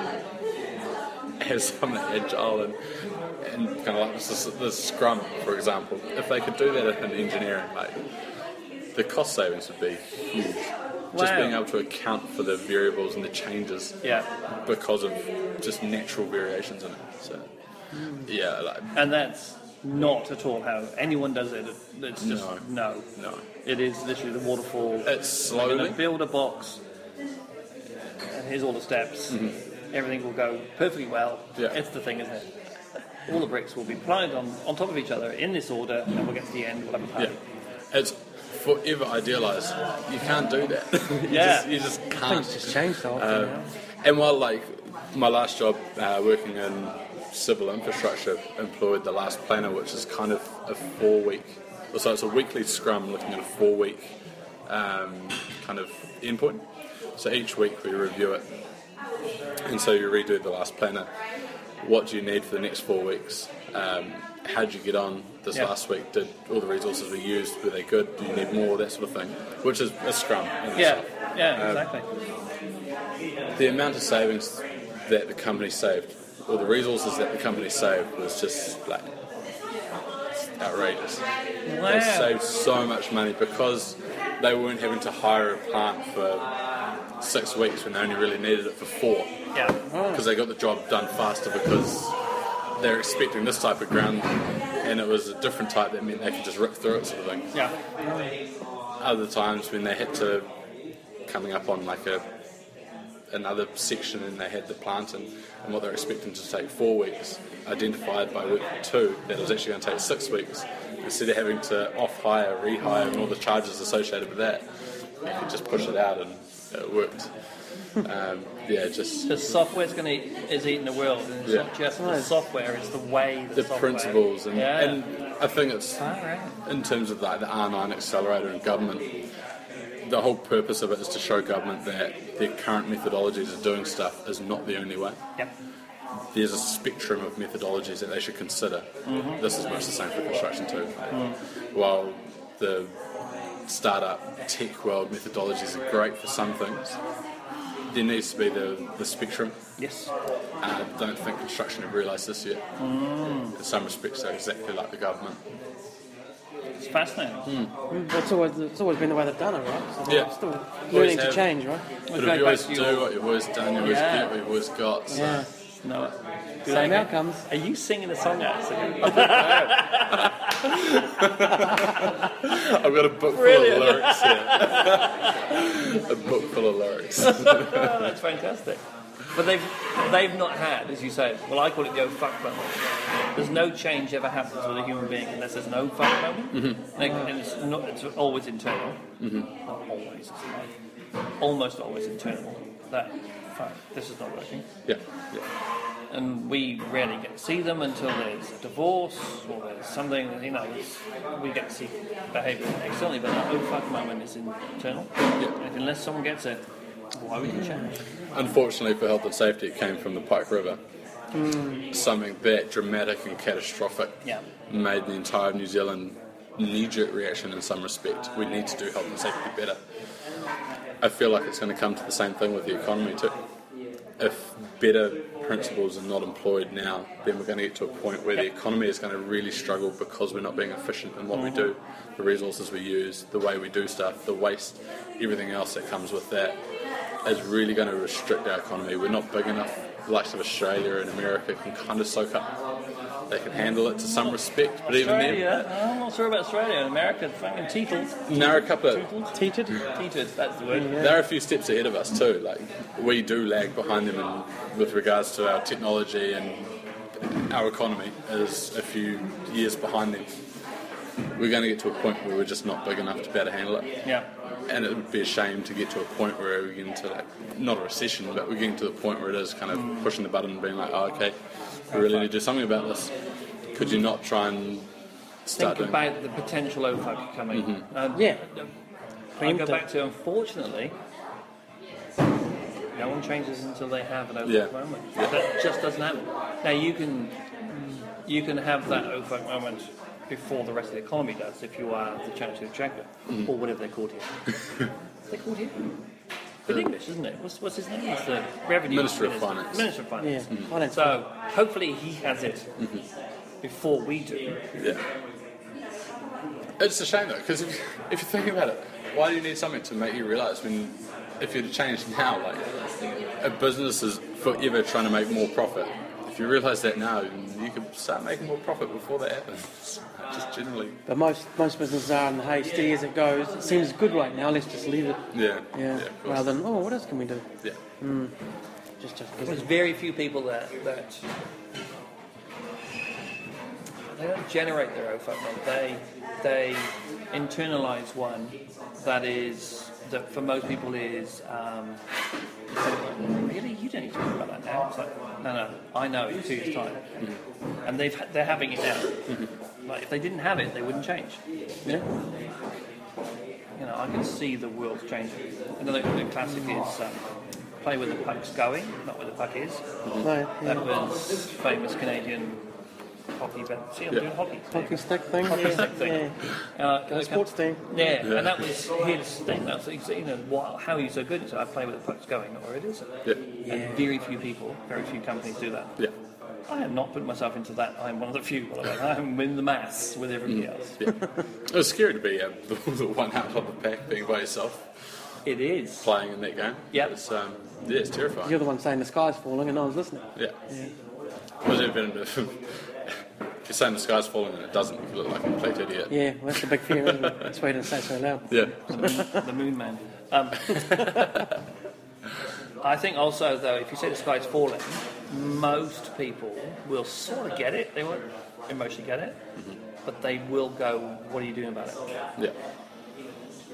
have some of the agile and kind of like the Scrum, for example, if they could do that in engineering, the cost savings would be huge. Just being able to account for the variables and the changes because of just natural variations in it. So, and that's not at all how anyone does it. It's just no. It is literally the waterfall. It's slowly. I'm going to build a box, and here's all the steps. Everything will go perfectly well. It's the thing, isn't it? All the bricks will be applied on top of each other in this order, and we'll get to the end. We'll have a party. It's forever idealised. You can't do that. You just can't. Things just change so often. And while my last job working in civil infrastructure employed the last planner, which is kind of a 4-week, so it's a weekly scrum looking at a 4-week kind of endpoint. So each week we review it, and so you redo the last planner. What do you need for the next 4 weeks? How did you get on this last week? Did all the resources we used, were they good? Do you need more? That sort of thing, which is a scrum in itself. Exactly. The amount of savings that the company saved, or the resources that the company saved, was just outrageous. Wow. They saved so much money because they weren't having to hire a plant for 6 weeks when they only really needed it for 4. Because they got the job done faster because they're expecting this type of ground, and it was a different type that meant they could just rip through it, sort of thing. Other times when they had to coming up on another section and they had the plant and what they're expecting to take 4 weeks, identified by week 2 that it was actually going to take 6 weeks. Instead of having to off-hire, rehire, and all the charges associated with that, you could just push it out and it worked. The software is eating the world, and it's not just the software; it's the way the principles, and I think it's right. in terms of the R9 accelerator and government. The whole purpose of it is to show government that their current methodologies of doing stuff is not the only way. There's a spectrum of methodologies that they should consider. This is much the same for construction too. While the startup tech world methodologies are great for some things, there needs to be the spectrum. I don't think construction have realised this yet. In some respects, they're exactly like the government. It's fascinating. It's always been the way they've done it, right? So they're still learning to change, right? But if you always do what you've always done, you always get what you've always got. So. No. Same outcomes. Are you singing a song out? I've got a book full of lyrics here. A book full of lyrics. That's fantastic. But they've not had, as you say, well, I call it the oh fuck moment. There's no change ever happens with a human being unless there's an oh fuck moment. And it's always internal. Not always. Almost always internal. That, fuck, this is not working. And we rarely get to see them until there's a divorce or there's something, we get to see behaviour externally, but that oh fuck moment is internal. And unless someone gets it, why would you change? Unfortunately for health and safety, it came from the Pike River. Something that dramatic and catastrophic made the entire New Zealand knee-jerk reaction in some respect. We need to do health and safety better. I feel like it's going to come to the same thing with the economy too. If better principles are not employed now, then we're going to get to a point where the economy is going to really struggle because we're not being efficient in what we do, the resources we use, the way we do stuff, the waste, everything else that comes with that is really going to restrict our economy. We're not big enough. The likes of Australia and America can kind of soak up. They can handle it to some respect, but even then... I'm not sure about Australia and America. Fucking teetled. There are a couple of... Teetered? Teetered, that's the word. There are a few steps ahead of us too. Like, we do lag behind them with regards to our technology, and our economy is a few years behind them. We're going to get to a point where we're just not big enough to be able to handle it. Yeah. And it would be a shame to get to a point where we're getting to, like, not a recession, but we're getting to the point where it is kind of pushing the button and being like, oh, okay, we really need to do something about this. Could you not try and start Think doing... about the potential overflow coming. Yeah. I go back to, unfortunately, no one changes until they have an overflow moment. Yeah. That just doesn't happen. Now you can have that overflow moment before the rest of the economy does, if you are the chancellor of Jacob, or whatever they're called here. They're called here. Good English, isn't it? What's his name? It's the Revenue Minister of Finance. Minister of Finance. Yeah. Finance. So hopefully he has it before we do. Yeah. It's a shame though, because if you think about it, why do you need something to make you realise when, if you're to change now, like, a business is forever trying to make more profit. If you realise that now, you could start making more profit before that happens. Just generally. But most businesses are in the hey, steady as it goes. It seems good right now, let's just leave it. Yeah. Yeah. Of course. Rather than, what else can we do? Yeah. Just There's very few people that they don't generate their own funding. They internalise one that for most people is really, you don't need to worry about that now. It's like, no, I know in 2 years' time, and they're having it now. Like, if they didn't have it, they wouldn't change. Yeah. You know, I can see the world changing. Another classic is play where the puck's going, not where the puck is. Right, yeah. That was famous Canadian hockey. See, I'm doing hockey. Hockey stick thing. Hockey stick thing. Sports team. Yeah, and that was his thing. That's, you know, how are you so good? So I play where the puck's going, not where it isn't. Yeah. And very few people, very few companies do that. Yeah. I have not put myself into that. I'm one of the few. I'm in the mass with everybody else. Yeah. It was scary to be the one out of the pack, being by yourself, It is. playing in that game. Yep. It's, it's terrifying. You're the one saying the sky's falling and no one's listening. Yeah. Was it been if you're saying the sky's falling and it doesn't, you look like a complete idiot. Yeah, well, that's the big fear, isn't it? That's why you don't say so loud. Yeah. The moon man. I think also, though, if you say the sky's falling, most people will sort of get it. They won't emotionally get it, but they will go, what are you doing about it? Yeah.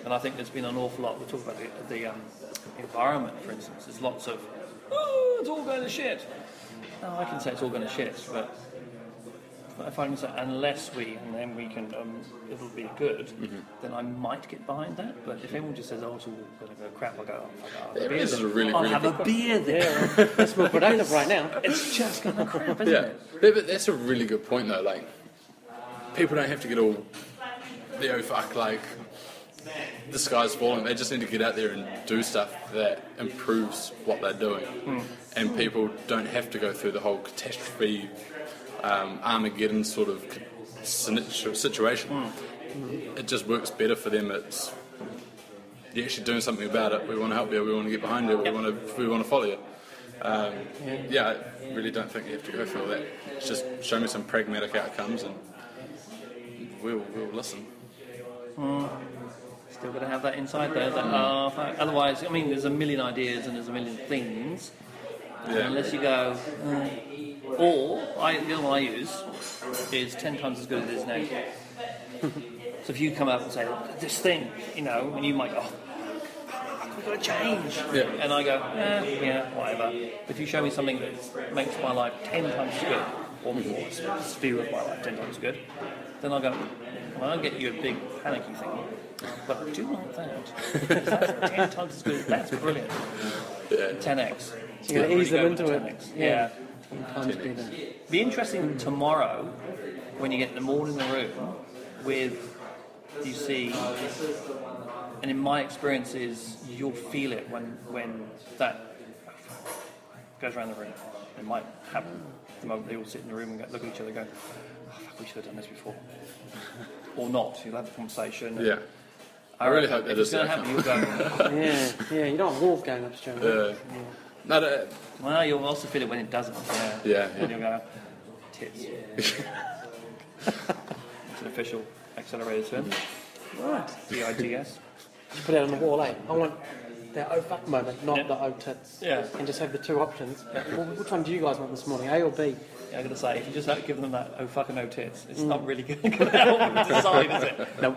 And I think there's been an awful lot. We talk about the environment, for instance. There's lots of, it's all going to shit. No, I can say it's all going to shit, but if I can say, unless and then we can, it'll be good, then I might get behind that. But if everyone just says, it's all going to go crap, I'll go, This is a really, I'll really have good a one. beer there. That's more productive right now. It's just going to crap, isn't Yeah. it? But that's a really good point, though. Like, people don't have to get all, like, the sky's falling. They just need to get out there and do stuff that improves what they're doing. And people don't have to go through the whole catastrophe, Armageddon sort of situation. It just works better for them. It's you're actually doing something about it. We want to help you. We want to get behind you. We want to follow you. I really don't think you have to go through all that. It's just show me some pragmatic outcomes, and we'll listen. Still got to have that inside there. Otherwise, I mean, there's a million ideas and there's a million things. Yeah. Unless you go, the other one I use is 10 times as good as it is now. So if you come up and say, this thing, and you might go, we've got to change. Yeah. And I go, whatever. If you show me something that makes my life 10 times as good, or more, sphere of my life 10 times as good, then I'll go, I'll get you a big panicky thing. But I do like that. That's 10 times as good. That's brilliant. Yeah. 10x. So you're going to ease them into it. 10x. Yeah. Sometimes be there. Be interesting tomorrow when you get them all in the room with you see, and in my experience is you'll feel it when that goes around the room. It might happen the moment they all sit in the room and look at each other and go, oh, fuck, we should have done this before. Or not. You'll have the conversation. Yeah. I really hope that is going to happen. You'll go, yeah, you don't want walls going up straight away. No, well, you'll also feel it when it doesn't. Yeah. And you'll go, tits. It's an official accelerator term. Right. CITS. Just put it on the wall, eh? I want that oh fuck moment, not the oh tits. Yeah. And just have the two options. Which one do you guys want this morning, A or B? Yeah, I'm going to say, if you just give them that oh fucking no tits, it's not really going to help them decide, is it? No.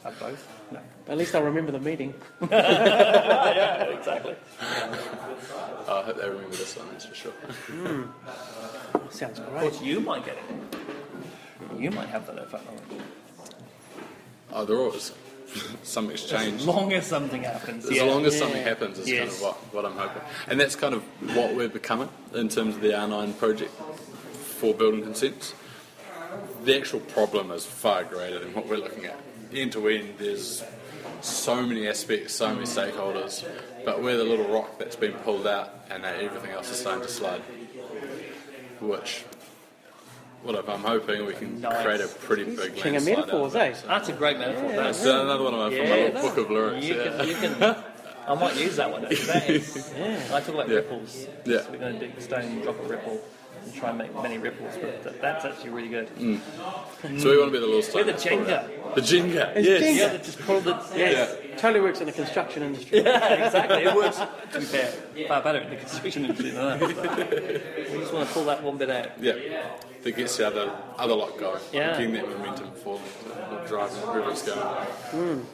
Have both? No. But at least I'll remember the meeting. Yeah, exactly. I hope they remember this one, that's for sure. Sounds Of great. course, you might get it. You might have that effect on it. Oh, they're always something's changed. As long as something happens. As long as something happens is kind of what I'm hoping. And that's kind of what we're becoming in terms of the R9 project for building consents. The actual problem is far greater than what we're looking at. End to end, there's so many aspects, so many stakeholders, but we're the little rock that's been pulled out and everything else is starting to slide. Which, I'm hoping we can create a pretty big King of landslide metaphors, out eh? of that. That's a great metaphor. That's another one of my from my little book of lyrics. You can, I might use that one. That is, I talk about ripples. Yeah. So we're going to dig a stone, drop a ripple, and try and make many ripples. But that's actually really good. So we want to be the little stone. We're the Jenga. The Jenga, It's yes. Jenga. Yeah, that just pulled it. Yes. Totally works in the construction industry. Yeah, exactly. It works, to be fair, far better in the construction industry than that. We just want to pull that one bit out. Yeah. That gets the other lot going. Yeah. Getting that momentum forward, driving wherever it's going.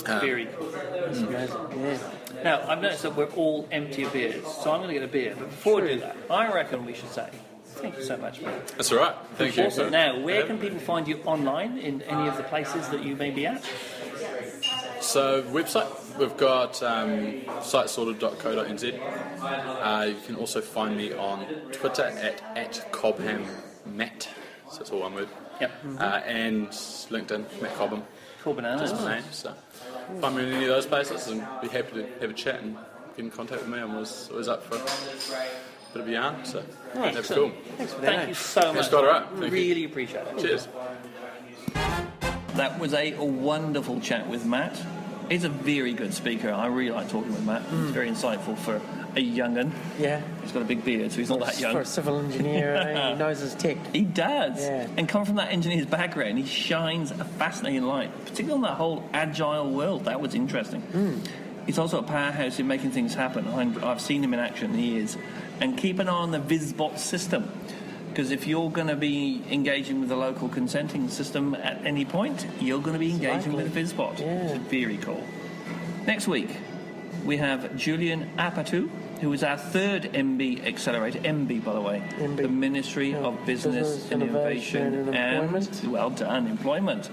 Very cool. That's amazing. Yeah. Now, I've noticed that we're all empty of beers, so I'm going to get a beer. But before we do that, I reckon we should say thank you so much, Matt. That's all right. Thank you. Also, now, where can people find you online in any of the places that you may be at? So, website, we've got sitesorted.co.nz. You can also find me on Twitter at Cobham Matt. So that's all one word. Yep. And LinkedIn, Matt Cobham. Cool bananas. That's my name. So find me in any of those places and be happy to have a chat and get in contact with me. I'm always up for a bit of a yarn. So that's cool. Thanks for that. Thank you so much. That's got it right. Thank you. Really appreciate it. Cheers. That was a wonderful chat with Matt. He's a very good speaker. I really like talking with Matt. He's very insightful for a young'un. Yeah. He's got a big beard, so he's not that young. For a civil engineer, he knows his tech. He does. Yeah. And come from that engineer's background, he shines a fascinating light, particularly on that whole agile world. That was interesting. He's also a powerhouse in making things happen. I've seen him in action, he is. And keep an eye on the VisBot system, because if you're going to be engaging with the local consenting system at any point, you're going to be engaging with VisBot. Yeah. It's very cool. Next week, we have Julian Apatu, who is our third MB accelerator. MB, by the way. MB. The Ministry of Business Innovation and Employment. well done, employment.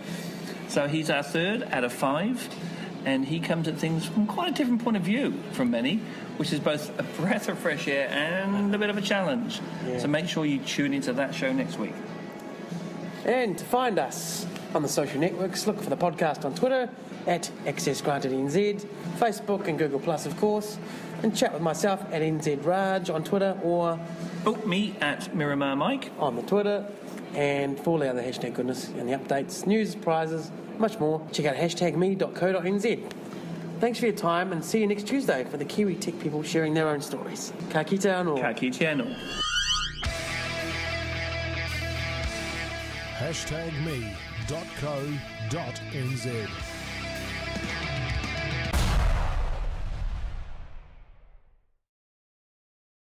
So he's our third out of 5, and he comes at things from quite a different point of view from many, which is both a breath of fresh air and a bit of a challenge. Yeah. So make sure you tune into that show next week. And to find us on the social networks, look for the podcast on Twitter at AccessGrantedNZ, Facebook and Google Plus, of course, and chat with myself at NZRaj on Twitter or Book me at Miramar Mike. on the Twitter. And for all the other hashtag goodness and the updates, news, prizes, much more, check out hashtagme.co.nz. Thanks for your time and see you next Tuesday for the Kiwi tech people sharing their own stories. Ka kite anō. Ka kite anō. hashtagme.co.nz